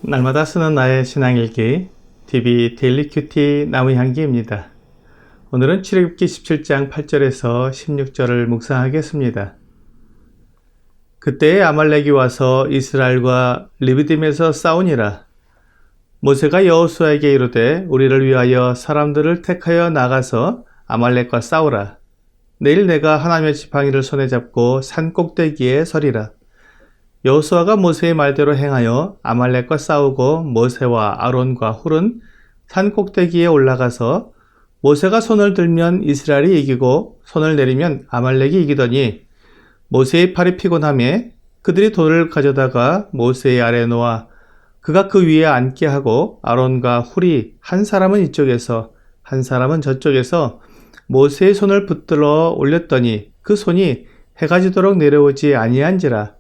날마다 쓰는 나의 신앙일기 TV 데일리 큐티 나무향기입니다. 오늘은 출애굽기 17장 8절에서 16절을 묵상하겠습니다. 그때에 아말렉이 와서 이스라엘과 르비딤에서 싸우니라. 모세가 여호수아에게 이르되 우리를 위하여 사람들을 택하여 나가서 아말렉과 싸우라. 내일 내가 하나님의 지팡이를 손에 잡고 산 꼭대기에 서리라. 여호수아가 모세의 말대로 행하여 아말렉과 싸우고 모세와 아론과 훌은 산 꼭대기에 올라가서 모세가 손을 들면 이스라엘이 이기고 손을 내리면 아말렉이 이기더니 모세의 팔이 피곤하매 그들이 돌을 가져다가 모세의 아래에 놓아 그가 그 위에 앉게 하고 아론과 훌이 한 사람은 이쪽에서 한 사람은 저쪽에서 모세의 손을 붙들어 올렸더니 그 손이 해가 지도록 내려오지 아니한지라.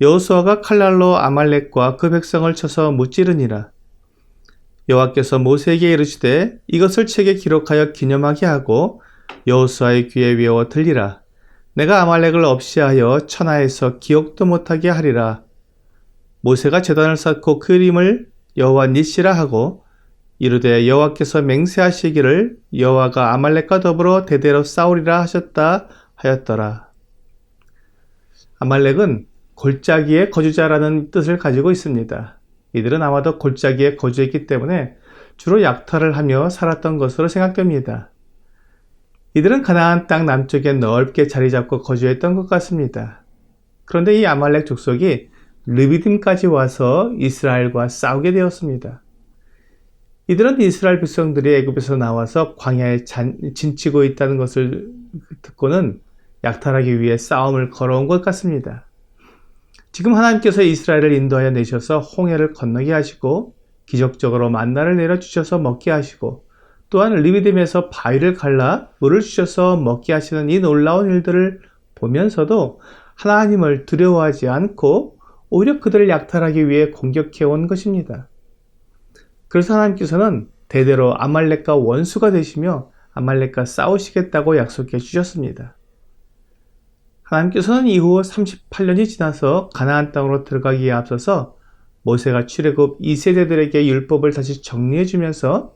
여호수아가 칼날로 아말렉과 그 백성을 쳐서 무찌르니라. 여호와께서 모세에게 이르시되 이것을 책에 기록하여 기념하게 하고 여호수아의 귀에 외워 들리라. 내가 아말렉을 없이하여 천하에서 기억도 못하게 하리라. 모세가 제단을 쌓고 그 이름을 여호와 니시라 하고 이르되 여호와께서 맹세하시기를 여호와가 아말렉과 더불어 대대로 싸우리라 하셨다 하였더라. 아말렉은 골짜기의 거주자라는 뜻을 가지고 있습니다. 이들은 아마도 골짜기에 거주했기 때문에 주로 약탈을 하며 살았던 것으로 생각됩니다. 이들은 가나안 땅 남쪽에 넓게 자리 잡고 거주했던 것 같습니다. 그런데 이 아말렉 족속이 르비딤까지 와서 이스라엘과 싸우게 되었습니다. 이들은 이스라엘 백성들이 애굽에서 나와서 광야에 진치고 있다는 것을 듣고는 약탈하기 위해 싸움을 걸어온 것 같습니다. 지금 하나님께서 이스라엘을 인도하여 내셔서 홍해를 건너게 하시고 기적적으로 만나를 내려주셔서 먹게 하시고 또한 르비딤에서 바위를 갈라 물을 주셔서 먹게 하시는 이 놀라운 일들을 보면서도 하나님을 두려워하지 않고 오히려 그들을 약탈하기 위해 공격해온 것입니다. 그래서 하나님께서는 대대로 아말렉과 원수가 되시며 아말렉과 싸우시겠다고 약속해 주셨습니다. 하나님께서는 이후 38년이 지나서 가나안 땅으로 들어가기에 앞서서 모세가 출애굽 2세대들에게 율법을 다시 정리해 주면서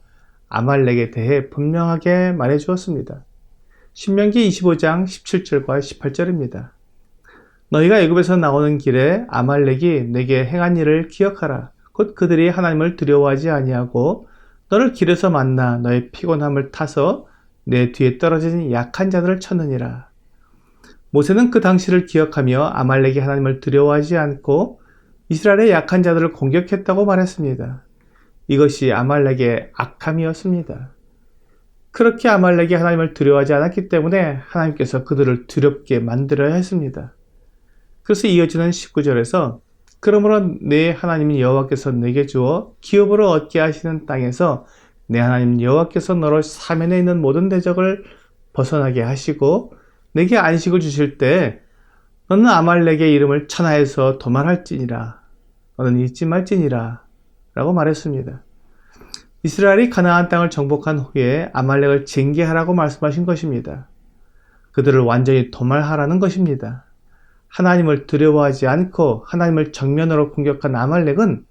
아말렉에 대해 분명하게 말해 주었습니다. 신명기 25장 17절과 18절입니다. 너희가 애굽에서 나오는 길에 아말렉이 내게 행한 일을 기억하라. 곧 그들이 하나님을 두려워하지 아니하고 너를 길에서 만나 너의 피곤함을 타서 내 뒤에 떨어진 약한 자들을 쳤느니라. 모세는 그 당시를 기억하며 아말렉이 하나님을 두려워하지 않고 이스라엘의 약한 자들을 공격했다고 말했습니다. 이것이 아말렉의 악함이었습니다. 그렇게 아말렉이 하나님을 두려워하지 않았기 때문에 하나님께서 그들을 두렵게 만들어야 했습니다. 그래서 이어지는 19절에서 그러므로 내 하나님 여호와께서 내게 주어 기업으로 얻게 하시는 땅에서 내 하나님 여호와께서 너로 사면에 있는 모든 대적을 벗어나게 하시고 내게 안식을 주실 때 너는 아말렉의 이름을 천하에서 도말할지니라. 너는 잊지 말지니라. 라고 말했습니다. 이스라엘이 가나안 땅을 정복한 후에 아말렉을 징계하라고 말씀하신 것입니다. 그들을 완전히 도말하라는 것입니다. 하나님을 두려워하지 않고 하나님을 정면으로 공격한 아말렉은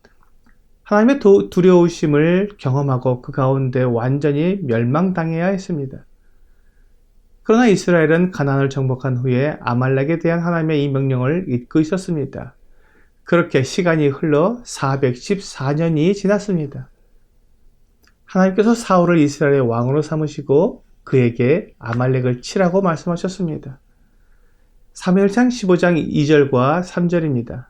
하나님의 두려우심을 경험하고 그 가운데 완전히 멸망당해야 했습니다. 그러나 이스라엘은 가나안을 정복한 후에 아말렉에 대한 하나님의 이 명령을 잊고 있었습니다. 그렇게 시간이 흘러 414년이 지났습니다. 하나님께서 사울을 이스라엘의 왕으로 삼으시고 그에게 아말렉을 치라고 말씀하셨습니다. 사무엘상 15장 2절과 3절입니다.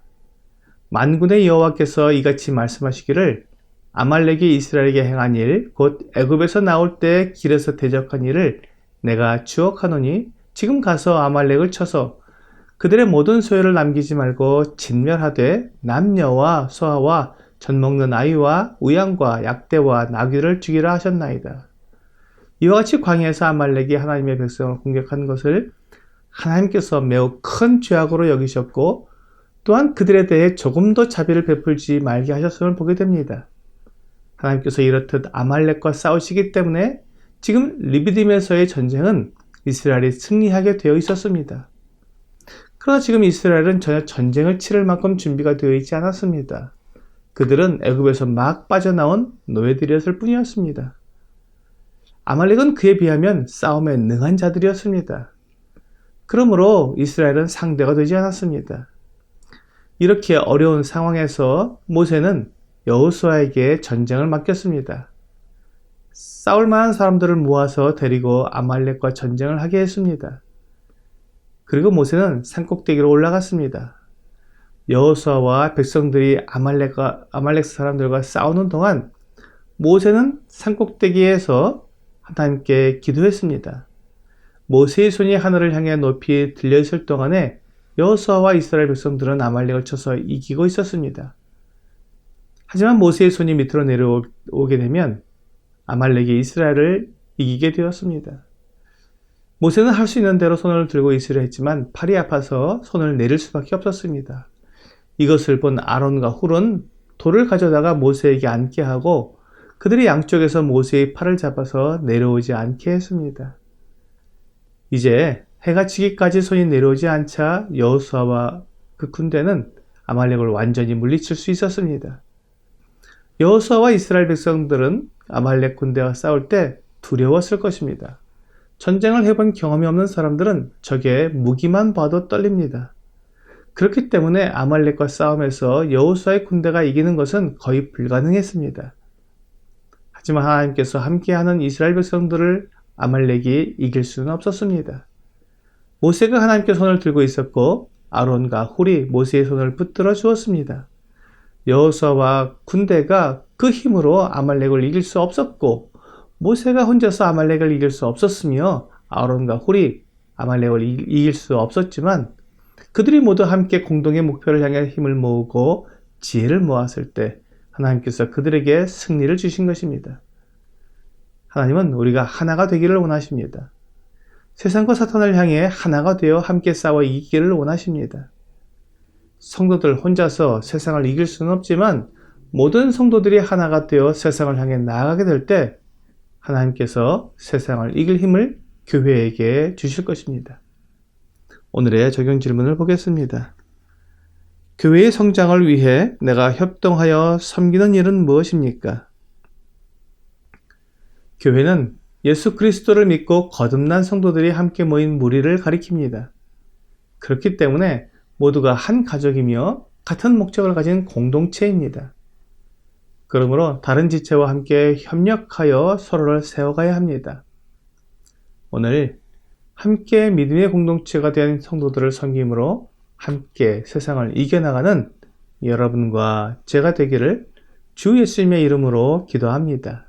만군의 여호와께서 이같이 말씀하시기를 아말렉이 이스라엘에게 행한 일, 곧 애굽에서 나올 때 길에서 대적한 일을 내가 추억하노니 지금 가서 아말렉을 쳐서 그들의 모든 소유를 남기지 말고 진멸하되 남녀와 소아와 젖 먹는 아이와 우양과 약대와 나귀를 죽이라 하셨나이다. 이와 같이 광야에서 아말렉이 하나님의 백성을 공격한 것을 하나님께서 매우 큰 죄악으로 여기셨고 또한 그들에 대해 조금도 자비를 베풀지 말게 하셨음을 보게 됩니다. 하나님께서 이렇듯 아말렉과 싸우시기 때문에 지금 르비딤에서의 전쟁은 이스라엘이 승리하게 되어 있었습니다. 그러나 지금 이스라엘은 전혀 전쟁을 치를 만큼 준비가 되어 있지 않았습니다. 그들은 애굽에서 막 빠져나온 노예들이었을 뿐이었습니다. 아말렉은 그에 비하면 싸움에 능한 자들이었습니다. 그러므로 이스라엘은 상대가 되지 않았습니다. 이렇게 어려운 상황에서 모세는 여호수아에게 전쟁을 맡겼습니다. 싸울 만한 사람들을 모아서 데리고 아말렉과 전쟁을 하게 했습니다. 그리고 모세는 산꼭대기로 올라갔습니다. 여호수아와 백성들이 아말렉 사람들과 싸우는 동안 모세는 산꼭대기에서 하나님께 기도했습니다. 모세의 손이 하늘을 향해 높이 들려 있을 동안에 여호수아와 이스라엘 백성들은 아말렉을 쳐서 이기고 있었습니다. 하지만 모세의 손이 밑으로 내려오게 되면 아말렉이 이스라엘을 이기게 되었습니다. 모세는 할 수 있는 대로 손을 들고 있으려 했지만 팔이 아파서 손을 내릴 수밖에 없었습니다. 이것을 본 아론과 훌은 돌을 가져다가 모세에게 앉게 하고 그들이 양쪽에서 모세의 팔을 잡아서 내려오지 않게 했습니다. 이제 해가 지기까지 손이 내려오지 않자 여호수아와 그 군대는 아말렉을 완전히 물리칠 수 있었습니다. 여호수아와 이스라엘 백성들은 아말렉 군대와 싸울 때 두려웠을 것입니다. 전쟁을 해본 경험이 없는 사람들은 적의 무기만 봐도 떨립니다. 그렇기 때문에 아말렉과 싸움에서 여호수아의 군대가 이기는 것은 거의 불가능했습니다. 하지만 하나님께서 함께하는 이스라엘 백성들을 아말렉이 이길 수는 없었습니다. 모세가 하나님께 손을 들고 있었고 아론과 훌이 모세의 손을 붙들어 주었습니다. 여호수아와 군대가 그 힘으로 아말렉을 이길 수 없었고 모세가 혼자서 아말렉을 이길 수 없었으며 아론과 훌이 아말렉을 이길 수 없었지만 그들이 모두 함께 공동의 목표를 향해 힘을 모으고 지혜를 모았을 때 하나님께서 그들에게 승리를 주신 것입니다. 하나님은 우리가 하나가 되기를 원하십니다. 세상과 사탄을 향해 하나가 되어 함께 싸워 이기기를 원하십니다. 성도들 혼자서 세상을 이길 수는 없지만 모든 성도들이 하나가 되어 세상을 향해 나아가게 될 때 하나님께서 세상을 이길 힘을 교회에게 주실 것입니다. 오늘의 적용 질문을 보겠습니다. 교회의 성장을 위해 내가 협동하여 섬기는 일은 무엇입니까? 교회는 예수 그리스도를 믿고 거듭난 성도들이 함께 모인 무리를 가리킵니다. 그렇기 때문에 모두가 한 가족이며 같은 목적을 가진 공동체입니다. 그러므로 다른 지체와 함께 협력하여 서로를 세워가야 합니다. 오늘 함께 믿음의 공동체가 된 성도들을 섬김으로 함께 세상을 이겨나가는 여러분과 제가 되기를 주 예수님의 이름으로 기도합니다.